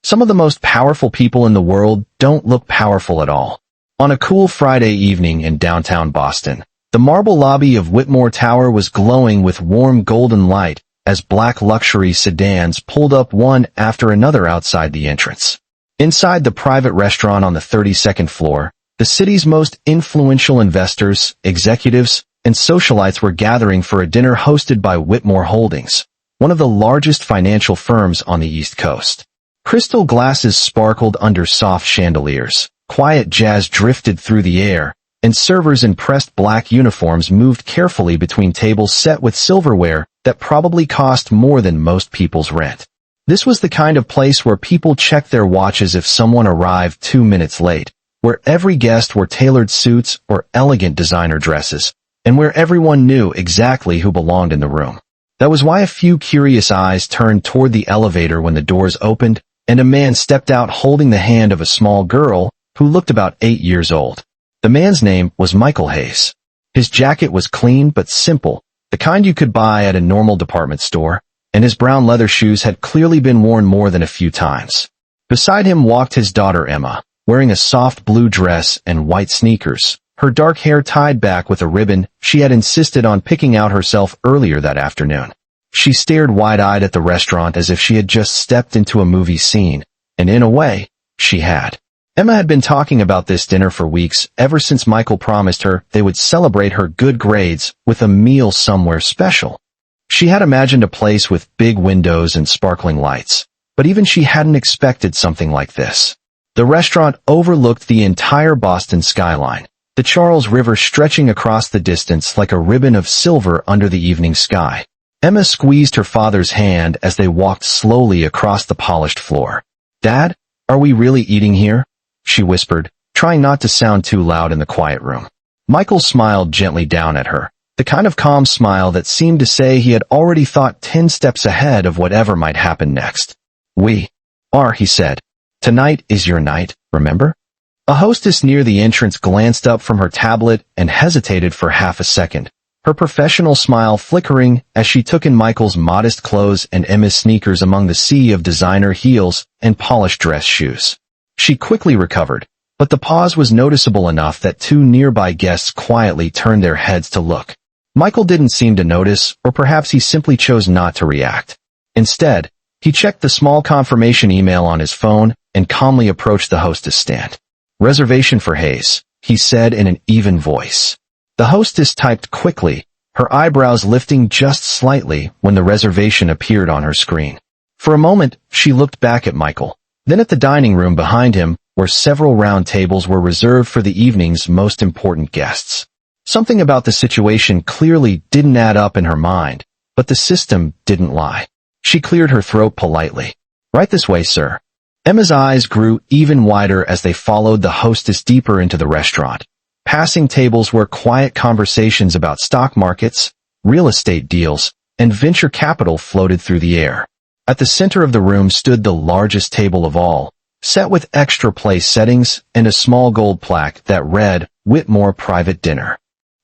Some of the most powerful people in the world don't look powerful at all. On a cool Friday evening in downtown Boston, the marble lobby of Whitmore Tower was glowing with warm golden light as black luxury sedans pulled up one after another outside the entrance. Inside the private restaurant on the 32nd floor, the city's most influential investors, executives, and socialites were gathering for a dinner hosted by Whitmore Holdings, one of the largest financial firms on the East Coast. Crystal glasses sparkled under soft chandeliers, quiet jazz drifted through the air, and servers in pressed black uniforms moved carefully between tables set with silverware that probably cost more than most people's rent. This was the kind of place where people checked their watches if someone arrived 2 minutes late, where every guest wore tailored suits or elegant designer dresses, and where everyone knew exactly who belonged in the room. That was why a few curious eyes turned toward the elevator when the doors opened, and a man stepped out holding the hand of a small girl who looked about 8 years old. The man's name was Michael Hayes. His jacket was clean but simple, the kind you could buy at a normal department store, and his brown leather shoes had clearly been worn more than a few times. Beside him walked his daughter Emma, wearing a soft blue dress and white sneakers, her dark hair tied back with a ribbon she had insisted on picking out herself earlier that afternoon. She stared wide-eyed at the restaurant as if she had just stepped into a movie scene, and in a way, she had. Emma had been talking about this dinner for weeks, ever since Michael promised her they would celebrate her good grades with a meal somewhere special. She had imagined a place with big windows and sparkling lights, but even she hadn't expected something like this. The restaurant overlooked the entire Boston skyline, the Charles River stretching across the distance like a ribbon of silver under the evening sky. Emma squeezed her father's hand as they walked slowly across the polished floor. "Dad, are we really eating here?" she whispered, trying not to sound too loud in the quiet room. Michael smiled gently down at her, the kind of calm smile that seemed to say he had already thought 10 steps ahead of whatever might happen next. "We are," he said. "Tonight is your night, remember?" A hostess near the entrance glanced up from her tablet and hesitated for half a second, her professional smile flickering as she took in Michael's modest clothes and Emma's sneakers among the sea of designer heels and polished dress shoes. She quickly recovered, but the pause was noticeable enough that 2 nearby guests quietly turned their heads to look. Michael didn't seem to notice, or perhaps he simply chose not to react. Instead, he checked the small confirmation email on his phone and calmly approached the hostess stand. "Reservation for Hayes," he said in an even voice. The hostess typed quickly, her eyebrows lifting just slightly when the reservation appeared on her screen. For a moment, she looked back at Michael, then at the dining room behind him, where several round tables were reserved for the evening's most important guests. Something about the situation clearly didn't add up in her mind, but the system didn't lie. She cleared her throat politely. "Right this way, sir." Emma's eyes grew even wider as they followed the hostess deeper into the restaurant, passing tables where quiet conversations about stock markets, real estate deals, and venture capital floated through the air. At the center of the room stood the largest table of all, set with extra place settings and a small gold plaque that read, "Whitmore Private Dinner."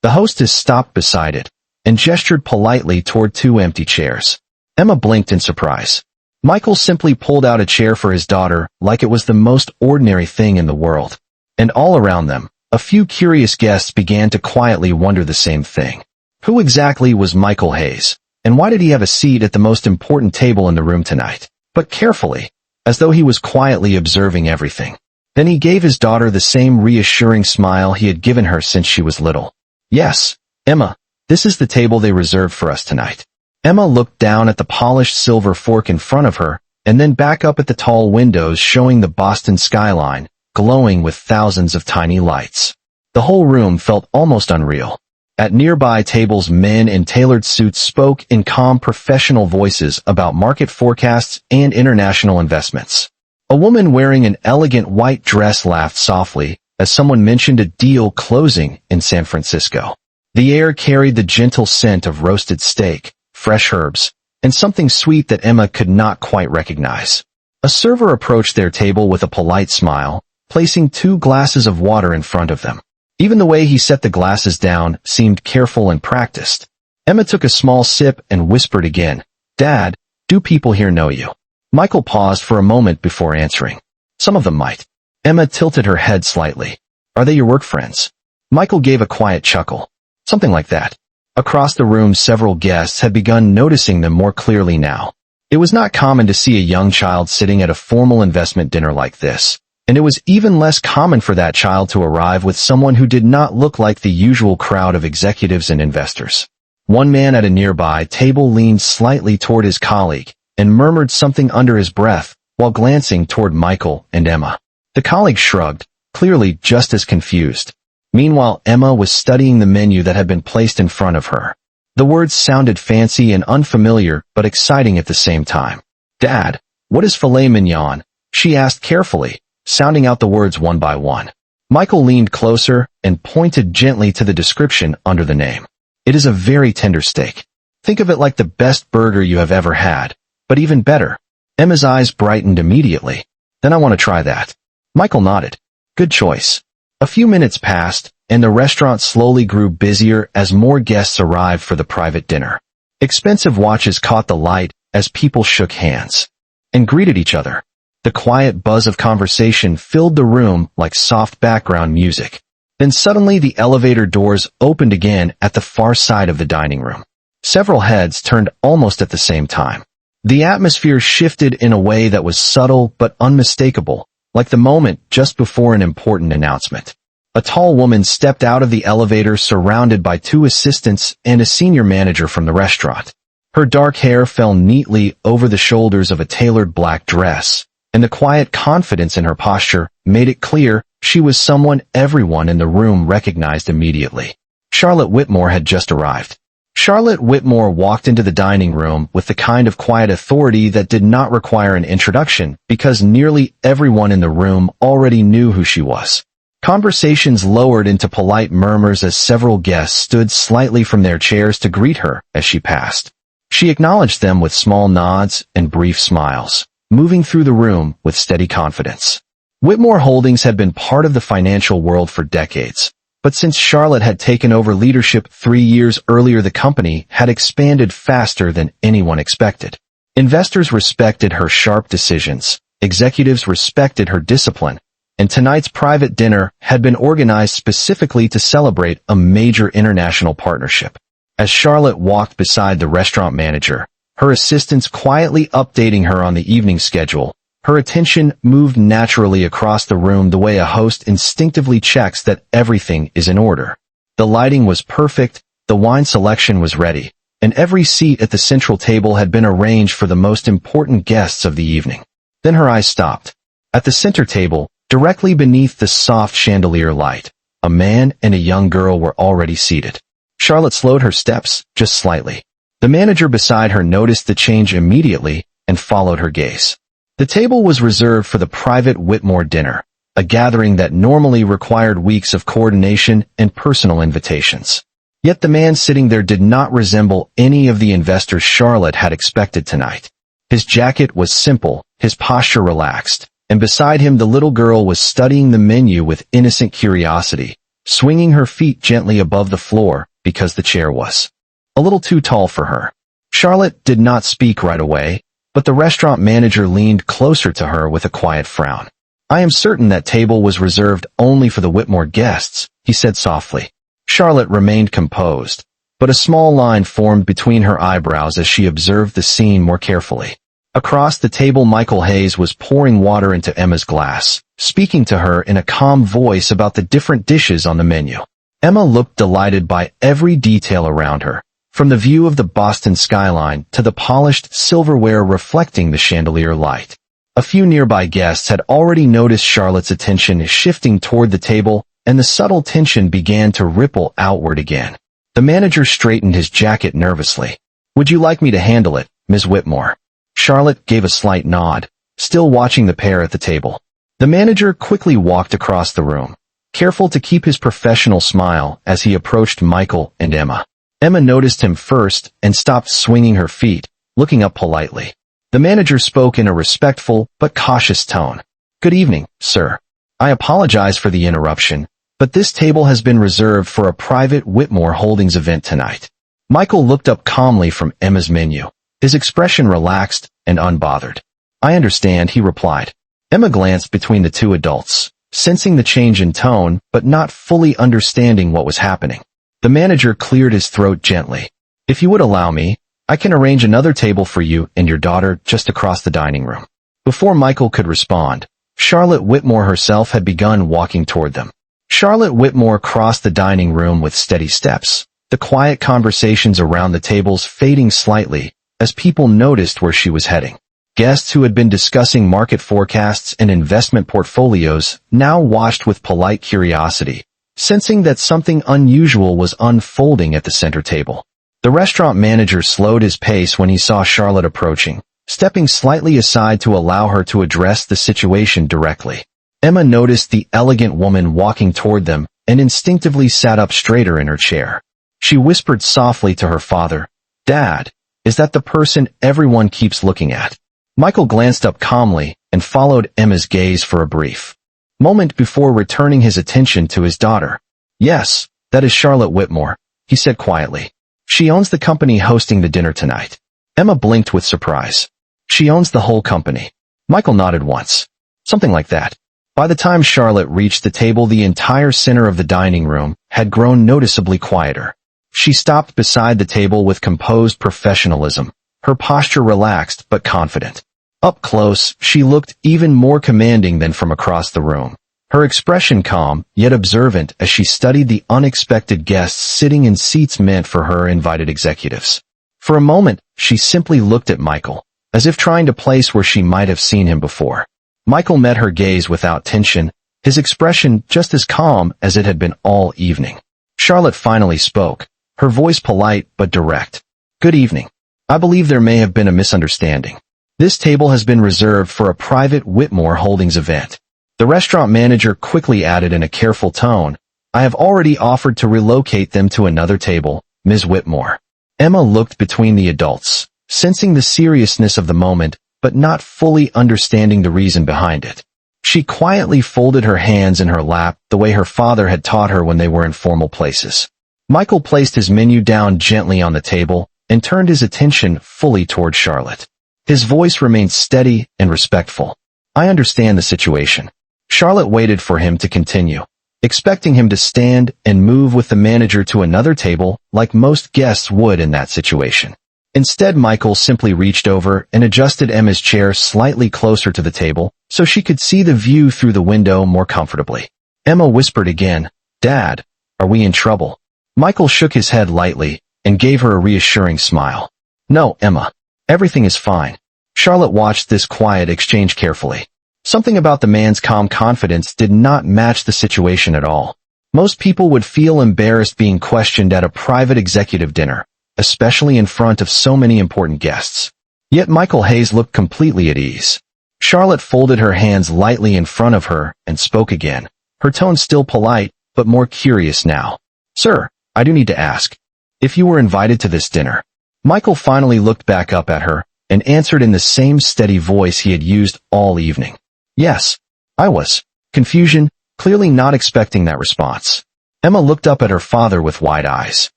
The hostess stopped beside it and gestured politely toward 2 empty chairs. Emma blinked in surprise. Michael simply pulled out a chair for his daughter like it was the most ordinary thing in the world. And all around them, a few curious guests began to quietly wonder the same thing. Who exactly was Michael Hayes, and why did he have a seat at the most important table in the room tonight? But carefully, as though he was quietly observing everything. Then he gave his daughter the same reassuring smile he had given her since she was little. "Yes, Emma, this is the table they reserved for us tonight." Emma looked down at the polished silver fork in front of her, and then back up at the tall windows showing the Boston skyline, glowing with thousands of tiny lights. The whole room felt almost unreal. At nearby tables, men in tailored suits spoke in calm professional voices about market forecasts and international investments. A woman wearing an elegant white dress laughed softly as someone mentioned a deal closing in San Francisco. The air carried the gentle scent of roasted steak, fresh herbs, and something sweet that Emma could not quite recognize. A server approached their table with a polite smile, placing 2 glasses of water in front of them. Even the way he set the glasses down seemed careful and practiced. Emma took a small sip and whispered again, "Dad, do people here know you?" Michael paused for a moment before answering. Some of them might. Emma tilted her head slightly. Are they your work friends? Michael gave a quiet chuckle. Something like that. Across the room, several guests had begun noticing them more clearly now. It was not common to see a young child sitting at a formal investment dinner like this, and it was even less common for that child to arrive with someone who did not look like the usual crowd of executives and investors. One man at a nearby table leaned slightly toward his colleague and murmured something under his breath while glancing toward Michael and Emma. The colleague shrugged, clearly just as confused. Meanwhile, Emma was studying the menu that had been placed in front of her. The words sounded fancy and unfamiliar, but exciting at the same time. "Dad, what is filet mignon?" she asked carefully, sounding out the words one by one. Michael leaned closer and pointed gently to the description under the name. "It is a very tender steak. Think of it like the best burger you have ever had, but even better." Emma's eyes brightened immediately. "Then I want to try that." Michael nodded. "Good choice." A few minutes passed, and the restaurant slowly grew busier as more guests arrived for the private dinner. Expensive watches caught the light as people shook hands and greeted each other. The quiet buzz of conversation filled the room like soft background music. Then suddenly the elevator doors opened again at the far side of the dining room. Several heads turned almost at the same time. The atmosphere shifted in a way that was subtle but unmistakable, like the moment just before an important announcement. A tall woman stepped out of the elevator surrounded by two assistants and a senior manager from the restaurant. Her dark hair fell neatly over the shoulders of a tailored black dress, and the quiet confidence in her posture made it clear she was someone everyone in the room recognized immediately. Charlotte Whitmore had just arrived. Charlotte Whitmore walked into the dining room with the kind of quiet authority that did not require an introduction because nearly everyone in the room already knew who she was. Conversations lowered into polite murmurs as several guests stood slightly from their chairs to greet her as she passed. She acknowledged them with small nods and brief smiles, moving through the room with steady confidence. Whitmore Holdings had been part of the financial world for decades. But since Charlotte had taken over leadership 3 years earlier, the company had expanded faster than anyone expected. Investors respected her sharp decisions, executives respected her discipline, and tonight's private dinner had been organized specifically to celebrate a major international partnership. As Charlotte walked beside the restaurant manager, her assistants quietly updating her on the evening schedule, her attention moved naturally across the room the way a host instinctively checks that everything is in order. The lighting was perfect, the wine selection was ready, and every seat at the central table had been arranged for the most important guests of the evening. Then her eyes stopped. At the center table, directly beneath the soft chandelier light, a man and a young girl were already seated. Charlotte slowed her steps, just slightly. The manager beside her noticed the change immediately and followed her gaze. The table was reserved for the private Whitmore dinner, a gathering that normally required weeks of coordination and personal invitations. Yet the man sitting there did not resemble any of the investors Charlotte had expected tonight. His jacket was simple, his posture relaxed, and beside him the little girl was studying the menu with innocent curiosity, swinging her feet gently above the floor because the chair was a little too tall for her. Charlotte did not speak right away, but the restaurant manager leaned closer to her with a quiet frown. "I am certain that table was reserved only for the Whitmore guests," he said softly. Charlotte remained composed, but a small line formed between her eyebrows as she observed the scene more carefully. Across the table, Michael Hayes was pouring water into Emma's glass, speaking to her in a calm voice about the different dishes on the menu. Emma looked delighted by every detail around her, from the view of the Boston skyline to the polished silverware reflecting the chandelier light. A few nearby guests had already noticed Charlotte's attention shifting toward the table, and the subtle tension began to ripple outward again. The manager straightened his jacket nervously. "Would you like me to handle it, Ms. Whitmore?" Charlotte gave a slight nod, still watching the pair at the table. The manager quickly walked across the room, careful to keep his professional smile as he approached Michael and Emma. Emma noticed him first and stopped swinging her feet, looking up politely. The manager spoke in a respectful but cautious tone. "Good evening, sir. I apologize for the interruption, but this table has been reserved for a private Whitmore Holdings event tonight." Michael looked up calmly from Emma's menu, his expression relaxed and unbothered. I understand, he replied. Emma glanced between the two adults, sensing the change in tone, but not fully understanding what was happening. The manager cleared his throat gently. If you would allow me, I can arrange another table for you and your daughter just across the dining room. Before Michael could respond, Charlotte Whitmore herself had begun walking toward them. Charlotte Whitmore crossed the dining room with steady steps, the quiet conversations around the tables fading slightly as people noticed where she was heading. Guests who had been discussing market forecasts and investment portfolios now watched with polite curiosity, sensing that something unusual was unfolding at the center table. The restaurant manager slowed his pace when he saw Charlotte approaching, stepping slightly aside to allow her to address the situation directly. Emma noticed the elegant woman walking toward them and instinctively sat up straighter in her chair. She whispered softly to her father, "Dad, is that the person everyone keeps looking at?" Michael glanced up calmly and followed Emma's gaze for a brief moment before returning his attention to his daughter. "Yes, that is Charlotte Whitmore," he said quietly. "She owns the company hosting the dinner tonight." Emma blinked with surprise. "She owns the whole company?" Michael nodded once. "Something like that." By the time Charlotte reached the table, the entire center of the dining room had grown noticeably quieter. She stopped beside the table with composed professionalism, her posture relaxed but confident. Up close, she looked even more commanding than from across the room, her expression calm yet observant as she studied the unexpected guests sitting in seats meant for her invited executives. For a moment, she simply looked at Michael, as if trying to place where she might have seen him before. Michael met her gaze without tension, his expression just as calm as it had been all evening. Charlotte finally spoke, her voice polite but direct. "Good evening. I believe there may have been a misunderstanding. This table has been reserved for a private Whitmore Holdings event." The restaurant manager quickly added in a careful tone, "I have already offered to relocate them to another table, Ms. Whitmore." Emma looked between the adults, sensing the seriousness of the moment, but not fully understanding the reason behind it. She quietly folded her hands in her lap the way her father had taught her when they were in formal places. Michael placed his menu down gently on the table and turned his attention fully toward Charlotte. His voice remained steady and respectful. "I understand the situation." Charlotte waited for him to continue, expecting him to stand and move with the manager to another table like most guests would in that situation. Instead, Michael simply reached over and adjusted Emma's chair slightly closer to the table so she could see the view through the window more comfortably. Emma whispered again, "Dad, are we in trouble?" Michael shook his head lightly and gave her a reassuring smile. "No, Emma. Everything is fine." Charlotte watched this quiet exchange carefully. Something about the man's calm confidence did not match the situation at all. Most people would feel embarrassed being questioned at a private executive dinner, especially in front of so many important guests. Yet Michael Hayes looked completely at ease. Charlotte folded her hands lightly in front of her and spoke again, her tone still polite, but more curious now. "Sir, I do need to ask, if you were invited to this dinner?" Michael finally looked back up at her and answered in the same steady voice he had used all evening. "Yes, I was." Confusion, clearly not expecting that response. Emma looked up at her father with wide eyes.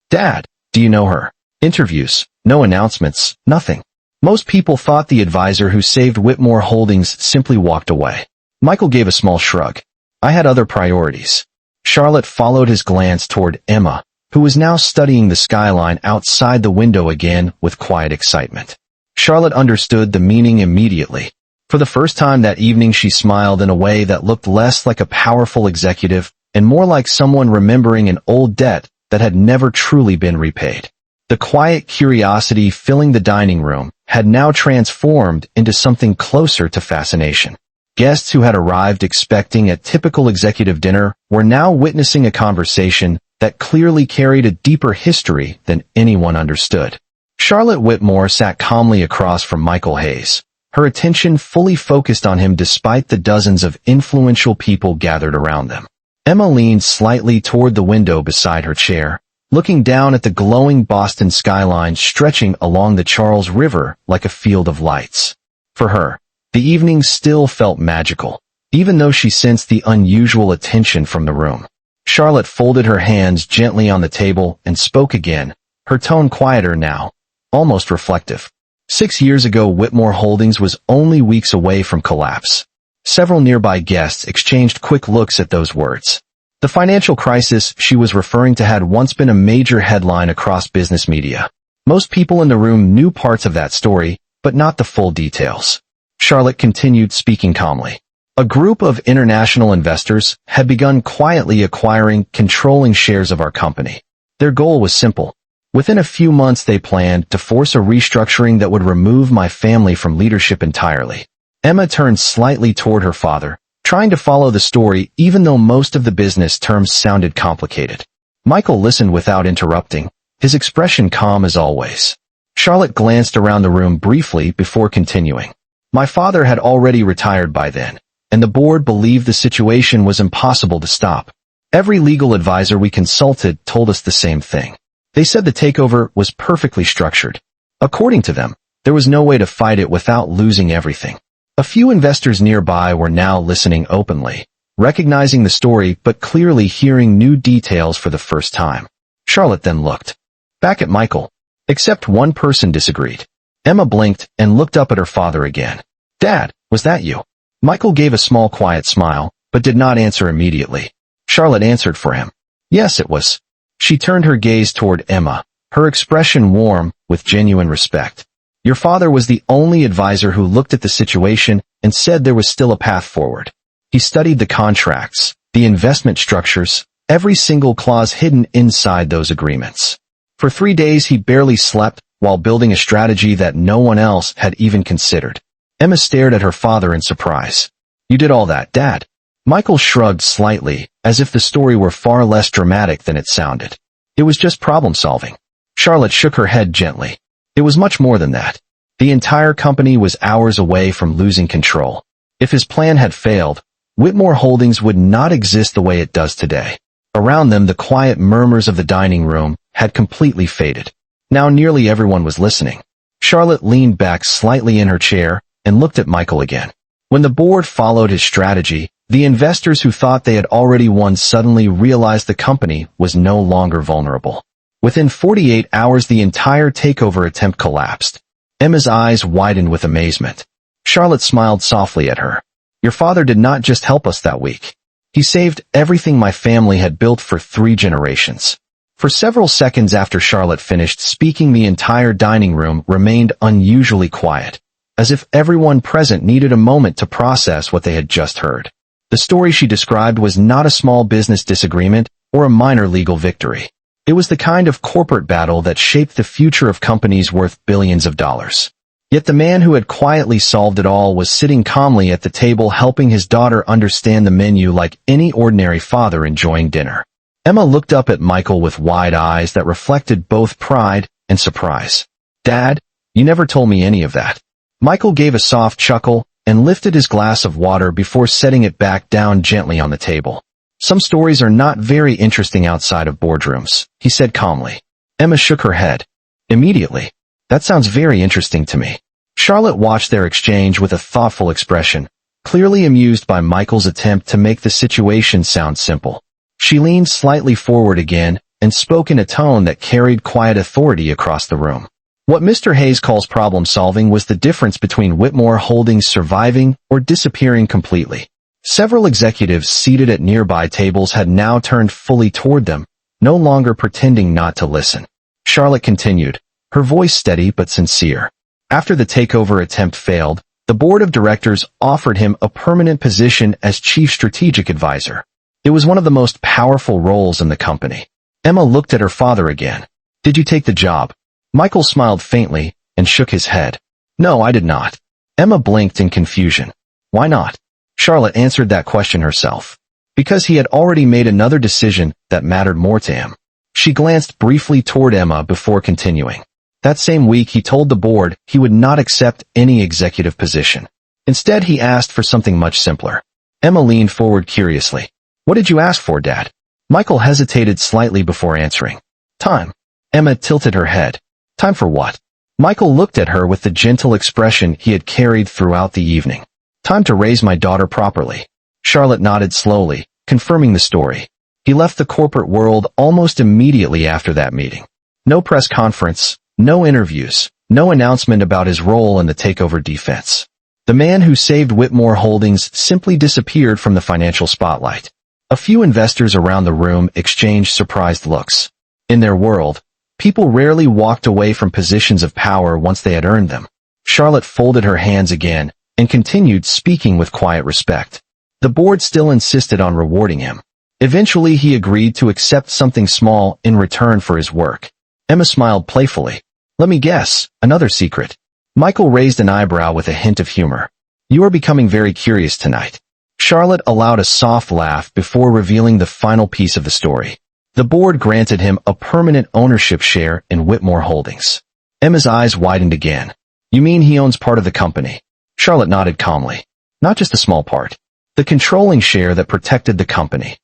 "Dad, do you know her?" Interviews, no announcements, nothing. Most people thought the advisor who saved Whitmore Holdings simply walked away. Michael gave a small shrug. "I had other priorities." Charlotte followed his glance toward Emma, who was now studying the skyline outside the window again with quiet excitement. Charlotte understood the meaning immediately. For the first time that evening, she smiled in a way that looked less like a powerful executive and more like someone remembering an old debt that had never truly been repaid. The quiet curiosity filling the dining room had now transformed into something closer to fascination. Guests who had arrived expecting a typical executive dinner were now witnessing a conversation that clearly carried a deeper history than anyone understood. Charlotte Whitmore sat calmly across from Michael Hayes, her attention fully focused on him despite the dozens of influential people gathered around them. Emma leaned slightly toward the window beside her chair, looking down at the glowing Boston skyline stretching along the Charles River like a field of lights. For her, the evening still felt magical, even though she sensed the unusual attention from the room. Charlotte folded her hands gently on the table and spoke again, her tone quieter now, almost reflective. 6 years ago, Whitmore Holdings was only weeks away from collapse. Several nearby guests exchanged quick looks at those words. The financial crisis she was referring to had once been a major headline across business media. Most people in the room knew parts of that story, but not the full details. Charlotte continued, speaking calmly. A group of international investors had begun quietly acquiring controlling shares of our company. Their goal was simple. Within a few months, they planned to force a restructuring that would remove my family from leadership entirely. Emma turned slightly toward her father, trying to follow the story even though most of the business terms sounded complicated. Michael listened without interrupting, his expression calm as always. Charlotte glanced around the room briefly before continuing. My father had already retired by then, and the board believed the situation was impossible to stop. Every legal advisor we consulted told us the same thing. They said the takeover was perfectly structured. According to them, there was no way to fight it without losing everything. A few investors nearby were now listening openly, recognizing the story but clearly hearing new details for the first time. Charlotte then looked back at Michael. Except one person disagreed. Emma blinked and looked up at her father again. Dad, was that you? Michael gave a small quiet smile, but did not answer immediately. Charlotte answered for him. Yes, it was. She turned her gaze toward Emma, her expression warm with genuine respect. Your father was the only advisor who looked at the situation and said there was still a path forward. He studied the contracts, the investment structures, every single clause hidden inside those agreements. For 3 days he barely slept while building a strategy that no one else had even considered. Emma stared at her father in surprise. You did all that, Dad? Michael shrugged slightly, as if the story were far less dramatic than it sounded. It was just problem-solving. Charlotte shook her head gently. It was much more than that. The entire company was hours away from losing control. If his plan had failed, Whitmore Holdings would not exist the way it does today. Around them, the quiet murmurs of the dining room had completely faded. Now nearly everyone was listening. Charlotte leaned back slightly in her chair and looked at Michael again. When the board followed his strategy, the investors who thought they had already won suddenly realized the company was no longer vulnerable. Within 48 hours, the entire takeover attempt collapsed. Emma's eyes widened with amazement. Charlotte smiled softly at her. Your father did not just help us that week. He saved everything my family had built for 3 generations. For several seconds after Charlotte finished speaking, the entire dining room remained unusually quiet, as if everyone present needed a moment to process what they had just heard. The story she described was not a small business disagreement or a minor legal victory. It was the kind of corporate battle that shaped the future of companies worth billions of dollars. Yet the man who had quietly solved it all was sitting calmly at the table, helping his daughter understand the menu like any ordinary father enjoying dinner. Emma looked up at Michael with wide eyes that reflected both pride and surprise. Dad, you never told me any of that. Michael gave a soft chuckle and lifted his glass of water before setting it back down gently on the table. Some stories are not very interesting outside of boardrooms, he said calmly. Emma shook her head. Immediately. That sounds very interesting to me. Charlotte watched their exchange with a thoughtful expression, clearly amused by Michael's attempt to make the situation sound simple. She leaned slightly forward again and spoke in a tone that carried quiet authority across the room. What Mr. Hayes calls problem-solving was the difference between Whitmore Holdings surviving or disappearing completely. Several executives seated at nearby tables had now turned fully toward them, no longer pretending not to listen. Charlotte continued, her voice steady but sincere. After the takeover attempt failed, the board of directors offered him a permanent position as chief strategic advisor. It was one of the most powerful roles in the company. Emma looked at her father again. Did you take the job? Michael smiled faintly and shook his head. No, I did not. Emma blinked in confusion. Why not? Charlotte answered that question herself. Because he had already made another decision that mattered more to him. She glanced briefly toward Emma before continuing. That same week he told the board he would not accept any executive position. Instead, he asked for something much simpler. Emma leaned forward curiously. What did you ask for, Dad? Michael hesitated slightly before answering. Time. Emma tilted her head. Time for what? Michael looked at her with the gentle expression he had carried throughout the evening. Time to raise my daughter properly. Charlotte nodded slowly, confirming the story. He left the corporate world almost immediately after that meeting. No press conference, no interviews, No announcement about his role in the takeover defense. The man who saved Whitmore Holdings simply disappeared from the financial spotlight. A few investors around the room exchanged surprised looks. In their world, people rarely walked away from positions of power once they had earned them. Charlotte folded her hands again and continued speaking with quiet respect. The board still insisted on rewarding him. Eventually, he agreed to accept something small in return for his work. Emma smiled playfully. Let me guess, another secret. Michael raised an eyebrow with a hint of humor. You are becoming very curious tonight. Charlotte allowed a soft laugh before revealing the final piece of the story. The board granted him a permanent ownership share in Whitmore Holdings. Emma's eyes widened again. You mean he owns part of the company? Charlotte nodded calmly. Not just a small part. The controlling share that protected the company.